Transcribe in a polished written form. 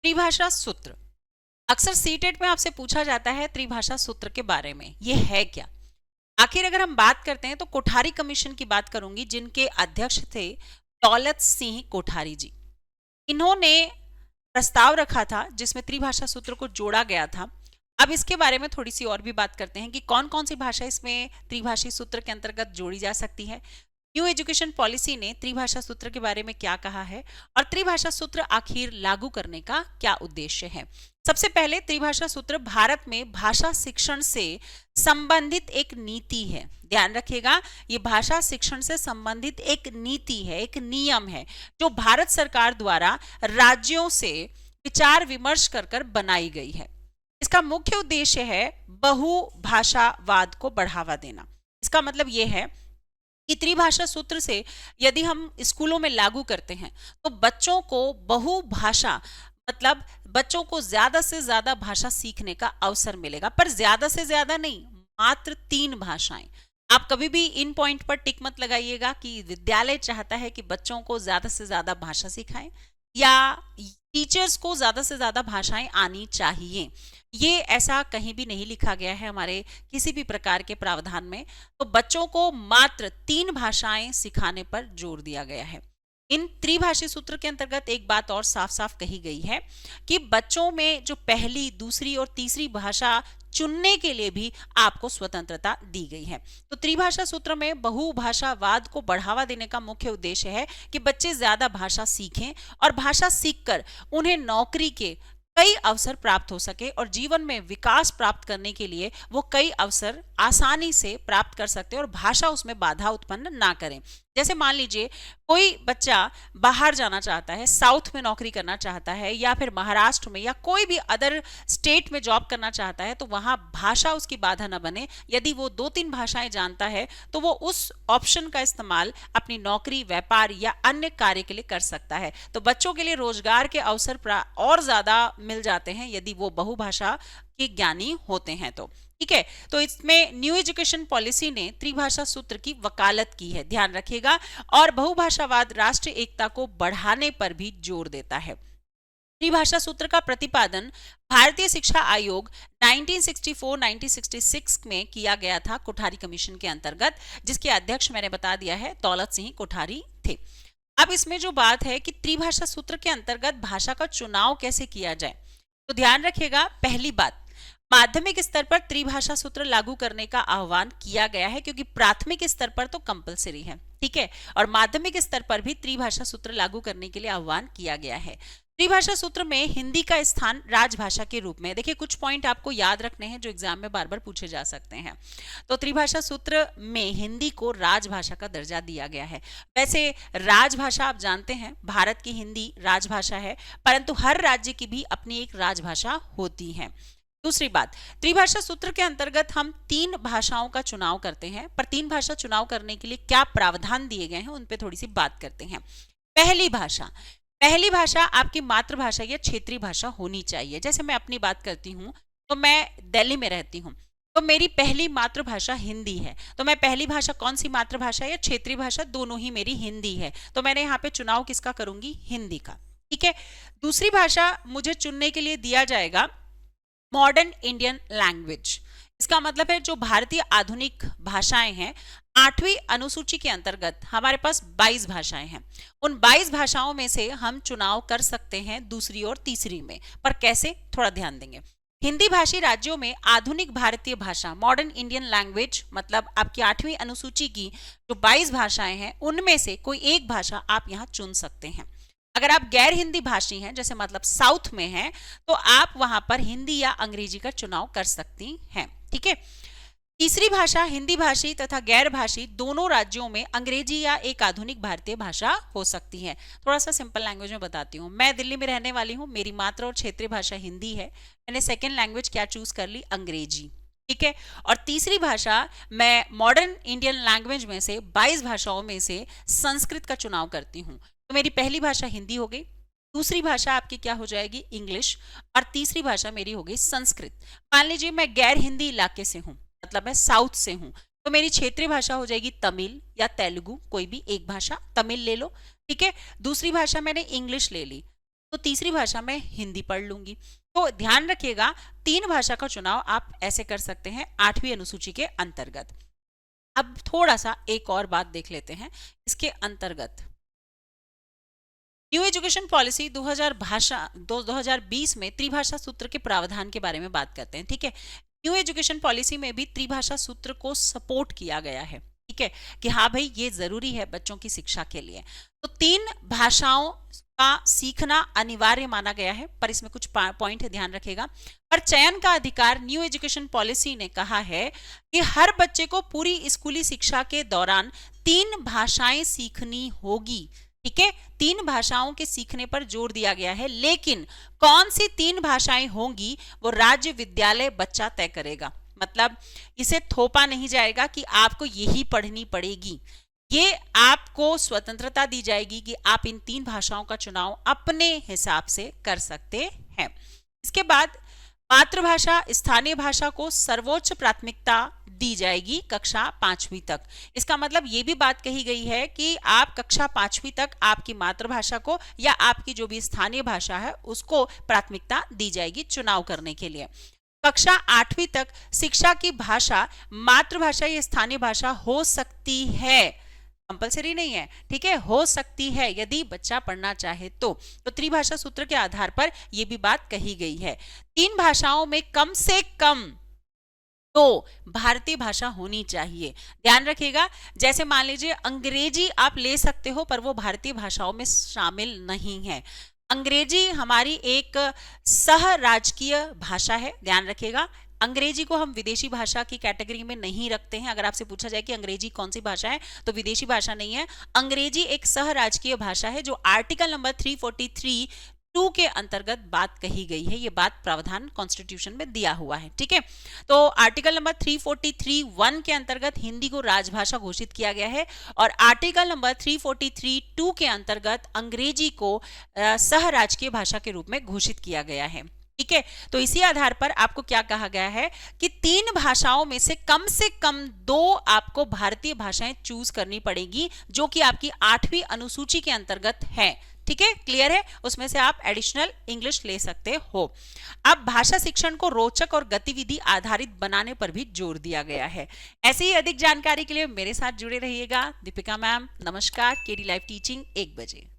त्रिभाषा सूत्र अक्सर सीटेट में आपसे पूछा जाता है त्रिभाषा सूत्र के बारे में, ये है क्या? आखिर अगर हम बात करते हैं तो कोठारी कमीशन की बात करूंगी, जिनके अध्यक्ष थे दौलत सिंह कोठारी जी। इन्होंने प्रस्ताव रखा था जिसमें त्रिभाषा सूत्र को जोड़ा गया था। अब इसके बारे में थोड़ी सी और भी बात करते हैं कि कौन कौन सी भाषा इसमें त्रिभाषी सूत्र के अंतर्गत जोड़ी जा सकती है। न्यू एजुकेशन पॉलिसी ने त्रिभाषा सूत्र के बारे में क्या कहा है और त्रिभाषा सूत्र आखिर लागू करने का क्या उद्देश्य है। सबसे पहले त्रिभाषा सूत्र भारत में भाषा शिक्षण से संबंधित एक नीति है। ध्यान रखिएगा, ये भाषा शिक्षण से संबंधित एक नीति है, एक नियम है जो भारत सरकार द्वारा राज्यों से विचार विमर्श कर कर बनाई गई है। इसका मुख्य उद्देश्य है बहुभाषावाद को बढ़ावा देना। इसका मतलब यह है कि त्रिभाषा सूत्र से यदि हम स्कूलों में लागू करते हैं तो बच्चों को बहुभाषा मतलब बच्चों को ज्यादा से ज्यादा भाषा सीखने का अवसर मिलेगा, पर ज्यादा से ज्यादा नहीं, मात्र 3 भाषाएं। आप कभी भी इन पॉइंट पर टिक मत लगाइएगा कि विद्यालय चाहता है कि बच्चों को ज्यादा से ज्यादा भाषा सिखाएं या टीचर्स को ज्यादा से ज्यादा भाषाएं आनी चाहिए। ये ऐसा कहीं भी नहीं लिखा गया है हमारे किसी भी प्रकार के प्रावधान में। तो बच्चों को मात्र 3 भाषाएं सिखाने पर जोर दिया गया है। इन त्रिभाषी सूत्र के अंतर्गत एक बात और साफ साफ कही गई है कि बच्चों में जो पहली, दूसरी और तीसरी भाषा चुनने के लिए भी आपको स्वतंत्रता दी गई है। तो त्रिभाषा सूत्र में बहुभाषावाद को बढ़ावा देने का मुख्य उद्देश्य है कि बच्चे ज्यादा भाषा सीखें और भाषा सीखकर उन्हें नौकरी के कई अवसर प्राप्त हो सके और जीवन में विकास प्राप्त करने के लिए वो कई अवसर आसानी से प्राप्त कर सकते हैं और भाषा उसमें बाधा उत्पन्न ना करें। जैसे मान लीजिए कोई बच्चा बाहर जाना चाहता है, साउथ में नौकरी करना चाहता है या फिर महाराष्ट्र में या कोई भी अदर स्टेट में जॉब करना चाहता है, तो वहां भाषा उसकी बाधा न बने। यदि वो 2-3 भाषाएं जानता है तो वो उस ऑप्शन का इस्तेमाल अपनी नौकरी, व्यापार या अन्य कार्य के लिए कर सकता है। तो बच्चों के लिए रोजगार के अवसर और ज्यादा मिल जाते हैं यदि वो बहुभाषा के ज्ञानी होते हैं तो। ठीक है, तो इसमें न्यू एजुकेशन पॉलिसी ने त्रिभाषा सूत्र की वकालत की है, ध्यान रखिएगा, और बहुभाषावाद राष्ट्रीय एकता को बढ़ाने पर भी जोर देता है। त्रिभाषा सूत्र का प्रतिपादन भारतीय शिक्षा आयोग 1964-1966 में किया गया था कोठारी कमीशन के अंतर्गत, जिसके अध्यक्ष मैंने बता दिया है दौलत सिंह कोठारी थे। अब इसमें जो बात है कि त्रिभाषा सूत्र के अंतर्गत भाषा का चुनाव कैसे किया जाए, तो ध्यान रखिएगा, पहली बात, माध्यमिक स्तर पर त्रिभाषा सूत्र लागू करने का आह्वान किया गया है क्योंकि प्राथमिक स्तर पर तो कंपलसरी है, ठीक है, और माध्यमिक स्तर पर भी त्रिभाषा सूत्र लागू करने के लिए आह्वान किया गया है। त्रिभाषा सूत्र में हिंदी का स्थान राजभाषा के रूप में, देखिए कुछ पॉइंट आपको याद रखने हैं जो एग्जाम में बार बार पूछे जा सकते हैं। तो त्रिभाषा सूत्र में हिंदी को राजभाषा का दर्जा दिया गया है। वैसे राजभाषा आप जानते हैं, भारत की हिंदी राजभाषा है, परंतु हर राज्य की भी अपनी एक राजभाषा होती है। दूसरी बात, त्रिभाषा सूत्र के अंतर्गत हम 3 भाषाओं का चुनाव करते हैं, पर 3 भाषा चुनाव करने के लिए क्या प्रावधान दिए गए हैं उन पे थोड़ी सी बात करते हैं। पहली भाषा आपकी मातृभाषा या क्षेत्रीय भाषा होनी चाहिए। जैसे मैं अपनी बात करती हूँ तो मैं दिल्ली में रहती हूँ, तो मेरी पहली मातृभाषा हिंदी है, तो मैं पहली भाषा कौन सी, मातृभाषा या क्षेत्रीय भाषा, दोनों ही मेरी हिंदी है, तो मैंने यहाँ पे चुनाव किसका करूंगी, हिंदी का। ठीक है, दूसरी भाषा मुझे चुनने के लिए दिया जाएगा मॉडर्न इंडियन लैंग्वेज। इसका मतलब है जो भारतीय आधुनिक भाषाएं हैं, 8वीं अनुसूची के अंतर्गत हमारे पास 22 भाषाएं हैं। उन 22 भाषाओं में से हम चुनाव कर सकते हैं दूसरी और तीसरी में, पर कैसे, थोड़ा ध्यान देंगे। हिंदी भाषी राज्यों में आधुनिक भारतीय भाषा मॉडर्न इंडियन लैंग्वेज, मतलब आपकी 8वीं अनुसूची की जो 22 भाषाएं हैं उनमें से कोई एक भाषा आप यहाँ चुन सकते हैं। अगर आप गैर हिंदी भाषी हैं, जैसे मतलब साउथ में हैं, तो आप वहां पर हिंदी या अंग्रेजी का चुनाव कर सकती हैं। ठीक है, तीसरी भाषा हिंदी भाषी तथा गैर भाषी दोनों राज्यों में अंग्रेजी या एक आधुनिक भारतीय भाषा हो सकती है। थोड़ा सा सिंपल लैंग्वेज में बताती हूँ। मैं दिल्ली में रहने वाली हूँ, मेरी मातृ और क्षेत्रीय भाषा हिंदी है, मैंने सेकेंड लैंग्वेज क्या चूज कर ली, अंग्रेजी। ठीक है, और तीसरी भाषा मैं मॉडर्न इंडियन लैंग्वेज में से 22 भाषाओं में से संस्कृत का चुनाव करती हूँ। तो मेरी पहली भाषा हिंदी हो गई, दूसरी भाषा आपकी क्या हो जाएगी, इंग्लिश, और तीसरी भाषा मेरी हो गई संस्कृत। मान लीजिए मैं गैर हिंदी इलाके से हूँ, मतलब मैं साउथ से हूँ, तो मेरी क्षेत्रीय भाषा हो जाएगी तमिल या तेलुगु, कोई भी एक भाषा, तमिल ले लो। ठीक है, दूसरी भाषा मैंने इंग्लिश ले ली, तो तीसरी भाषा मैं हिंदी पढ़ लूंगी। तो ध्यान रखिएगा, 3 भाषा का चुनाव आप ऐसे कर सकते हैं 8वीं अनुसूची के अंतर्गत। अब थोड़ा सा एक और बात देख लेते हैं इसके अंतर्गत। न्यू एजुकेशन पॉलिसी 2020 में त्रिभाषा सूत्र के प्रावधान के बारे में बात करते हैं, ठीक है। न्यू एजुकेशन पॉलिसी में भी त्रिभाषा सूत्र को सपोर्ट किया गया है, ठीक है, कि हाँ भाई ये जरूरी है बच्चों की शिक्षा के लिए। तो 3 भाषाओं का सीखना अनिवार्य माना गया है, पर इसमें कुछ पॉइंट है, ध्यान रखिएगा। पर चयन का अधिकार न्यू एजुकेशन पॉलिसी ने कहा है कि हर बच्चे को पूरी स्कूली शिक्षा के दौरान 3 भाषाएं सीखनी होगी, ठीक है। 3 भाषाओं के सीखने पर जोर दिया गया है, लेकिन कौन सी 3 भाषाएं होंगी वो राज्य विद्यालय बच्चा तय करेगा। मतलब इसे थोपा नहीं जाएगा कि आपको यही पढ़नी पड़ेगी, ये आपको स्वतंत्रता दी जाएगी कि आप इन 3 भाषाओं का चुनाव अपने हिसाब से कर सकते हैं। इसके बाद मातृभाषा स्थानीय भाषा को सर्वोच्च प्राथमिकता दी जाएगी कक्षा 5वीं तक। इसका मतलब ये भी बात कही गई है कि आप कक्षा 5वीं तक आपकी मातृभाषा को या आपकी जो भी स्थानीय भाषा है उसको प्राथमिकता दी जाएगी चुनाव करने के लिए। कक्षा 8वीं तक शिक्षा की भाषा मातृभाषा या स्थानीय भाषा हो सकती है, कंपलसरी नहीं है, ठीक है, हो सकती है यदि बच्चा पढ़ना चाहे तो त्रिभाषा सूत्र के आधार पर यह भी बात कही गई है। 3 भाषाओं में कम से कम तो भारतीय भाषा होनी चाहिए। ध्यान रखिएगा, जैसे मान लीजिए अंग्रेजी आप ले सकते हो पर वो भारतीय भाषाओं में शामिल नहीं है। अंग्रेजी हमारी एक सह राजकीय भाषा है, ध्यान रखिएगा। अंग्रेजी को हम विदेशी भाषा की कैटेगरी में नहीं रखते हैं। अगर आपसे पूछा जाए कि अंग्रेजी कौन सी भाषा है तो विदेशी भाषा नहीं है, अंग्रेजी एक सह राजकीय भाषा है जो आर्टिकल नंबर 343(2) के अंतर्गत बात कही गई है। ये बात प्रावधान कॉन्स्टिट्यूशन में दिया हुआ है, ठीक है। तो आर्टिकल नंबर 343(1) के अंतर्गत हिंदी को राजभाषा घोषित किया गया है और आर्टिकल नंबर 343(2) के अंतर्गत अंग्रेजी को सह राजकीय भाषा के रूप में घोषित किया गया है, ठीक है। तो इसी आधार पर आपको क्या कहा गया है कि 3 भाषाओं में से कम 2 आपको भारतीय भाषाएं चूज करनी पड़ेगी जो कि आपकी 8वीं अनुसूची के अंतर्गत है, ठीक है, क्लियर है। उसमें से आप एडिशनल इंग्लिश ले सकते हो। अब भाषा शिक्षण को रोचक और गतिविधि आधारित बनाने पर भी जोर दिया गया है। ऐसे ही अधिक जानकारी के लिए मेरे साथ जुड़े रहिएगा। दीपिका मैम, नमस्कार। केडी लाइव टीचिंग 1 बजे।